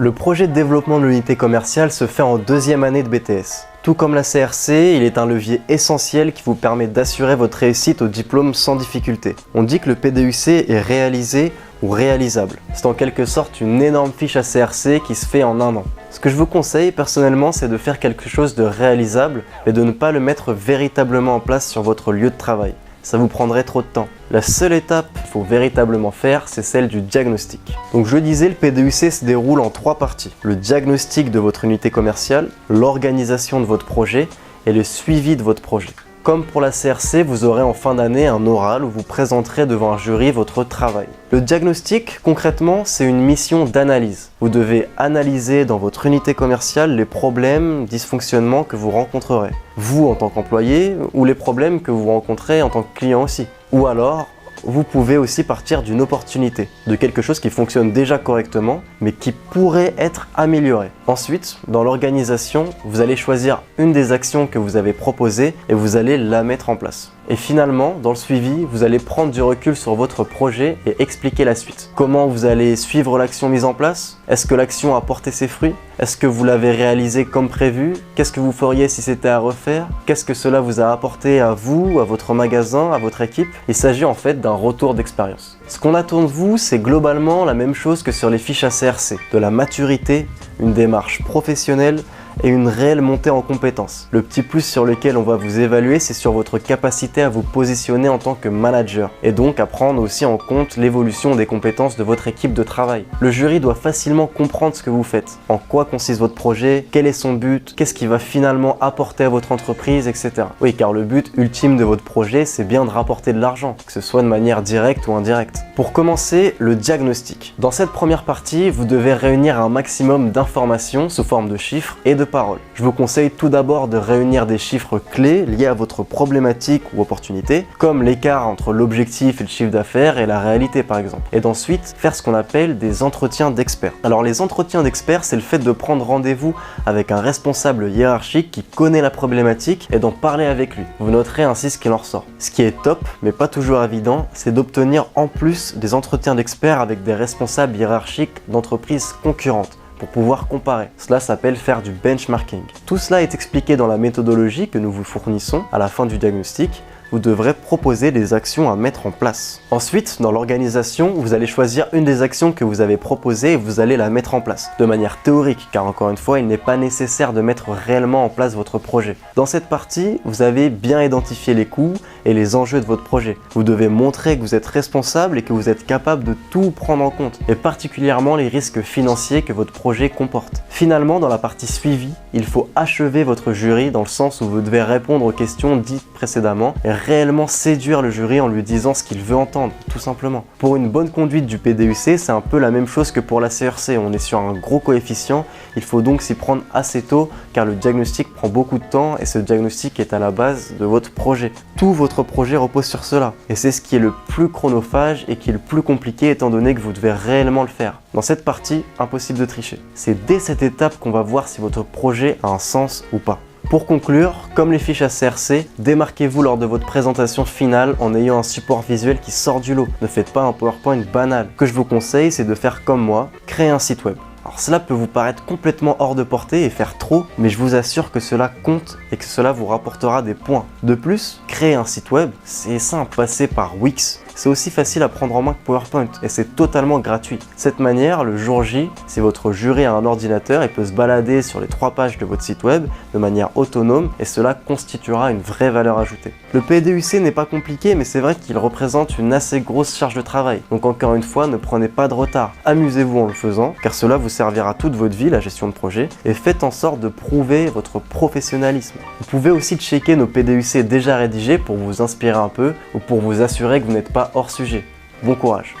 Le projet de développement de l'unité commerciale se fait en deuxième année de BTS. Tout comme la CRC, il est un levier essentiel qui vous permet d'assurer votre réussite au diplôme sans difficulté. On dit que le PDUC est réalisé ou réalisable. C'est en quelque sorte une énorme fiche à CRC qui se fait en un an. Ce que je vous conseille personnellement, c'est de faire quelque chose de réalisable et de ne pas le mettre véritablement en place sur votre lieu de travail. Ça vous prendrait trop de temps. La seule étape qu'il faut véritablement faire, c'est celle du diagnostic. Donc je le disais, le PDUC se déroule en 3 parties. Le diagnostic de votre unité commerciale, l'organisation de votre projet et le suivi de votre projet. Comme pour la CRC, vous aurez en fin d'année un oral où vous présenterez devant un jury votre travail. Le diagnostic, concrètement, c'est une mission d'analyse. Vous devez analyser dans votre unité commerciale les problèmes, dysfonctionnements que vous rencontrerez. Vous en tant qu'employé ou les problèmes que vous rencontrez en tant que client aussi. Ou alors, vous pouvez aussi partir d'une opportunité, de quelque chose qui fonctionne déjà correctement, mais qui pourrait être amélioré. Ensuite, dans l'organisation, vous allez choisir une des actions que vous avez proposées et vous allez la mettre en place. Et finalement, dans le suivi, vous allez prendre du recul sur votre projet et expliquer la suite. Comment vous allez suivre l'action mise en place? Est-ce que l'action a porté ses fruits? Est-ce que vous l'avez réalisé comme prévu? Qu'est-ce que vous feriez si c'était à refaire? Qu'est-ce que cela vous a apporté à vous, à votre magasin, à votre équipe? Il s'agit en fait d'un retour d'expérience. Ce qu'on attend de vous, c'est globalement la même chose que sur les fiches ACRC. De la maturité, une démarche professionnelle, et une réelle montée en compétences. Le petit plus sur lequel on va vous évaluer, c'est sur votre capacité à vous positionner en tant que manager et donc à prendre aussi en compte l'évolution des compétences de votre équipe de travail. Le jury doit facilement comprendre ce que vous faites, en quoi consiste votre projet, quel est son but, qu'est-ce qui va finalement apporter à votre entreprise, etc. Oui, car le but ultime de votre projet, c'est bien de rapporter de l'argent, que ce soit de manière directe ou indirecte. Pour commencer, le diagnostic. Dans cette première partie, vous devez réunir un maximum d'informations sous forme de chiffres et de paroles. Je vous conseille tout d'abord de réunir des chiffres clés liés à votre problématique ou opportunité, comme l'écart entre l'objectif et le chiffre d'affaires et la réalité par exemple. Et d'ensuite, faire ce qu'on appelle des entretiens d'experts. Alors les entretiens d'experts, c'est le fait de prendre rendez-vous avec un responsable hiérarchique qui connaît la problématique et d'en parler avec lui. Vous noterez ainsi ce qu'il en ressort. Ce qui est top, mais pas toujours évident, c'est d'obtenir en plus des entretiens d'experts avec des responsables hiérarchiques d'entreprises concurrentes, pour pouvoir comparer. Cela s'appelle faire du benchmarking. Tout cela est expliqué dans la méthodologie que nous vous fournissons à la fin du diagnostic. Vous devrez proposer des actions à mettre en place. Ensuite, dans l'organisation, vous allez choisir une des actions que vous avez proposées et vous allez la mettre en place, de manière théorique, car encore une fois, il n'est pas nécessaire de mettre réellement en place votre projet. Dans cette partie, vous avez bien identifié les coûts et les enjeux de votre projet. Vous devez montrer que vous êtes responsable et que vous êtes capable de tout prendre en compte, et particulièrement les risques financiers que votre projet comporte. Finalement, dans la partie suivi, il faut achever votre jury dans le sens où vous devez répondre aux questions dites précédemment et réellement séduire le jury en lui disant ce qu'il veut entendre, tout simplement. Pour une bonne conduite du PDUC, c'est un peu la même chose que pour la CRC. On est sur un gros coefficient, il faut donc s'y prendre assez tôt car le diagnostic prend beaucoup de temps et ce diagnostic est à la base de votre projet. Tout votre projet repose sur cela et c'est ce qui est le plus chronophage et qui est le plus compliqué étant donné que vous devez réellement le faire. Dans cette partie, impossible de tricher. C'est dès cette étape qu'on va voir si votre projet a un sens ou pas. Pour conclure, comme les fiches ACRC, démarquez-vous lors de votre présentation finale en ayant un support visuel qui sort du lot. Ne faites pas un PowerPoint banal. Ce que je vous conseille, c'est de faire comme moi, créer un site web. Alors cela peut vous paraître complètement hors de portée et faire trop, mais je vous assure que cela compte et que cela vous rapportera des points. De plus, créer un site web, c'est simple, passer par Wix. C'est aussi facile à prendre en main que PowerPoint et c'est totalement gratuit. De cette manière, le jour J, si votre jury a un ordinateur, il peut se balader sur les 3 pages de votre site web de manière autonome et cela constituera une vraie valeur ajoutée. Le PDUC n'est pas compliqué, mais c'est vrai qu'il représente une assez grosse charge de travail. Donc encore une fois, ne prenez pas de retard. Amusez-vous en le faisant, car cela vous servira toute votre vie, la gestion de projet, et faites en sorte de prouver votre professionnalisme. Vous pouvez aussi checker nos PDUC déjà rédigés pour vous inspirer un peu ou pour vous assurer que vous n'êtes pas hors sujet. Bon courage!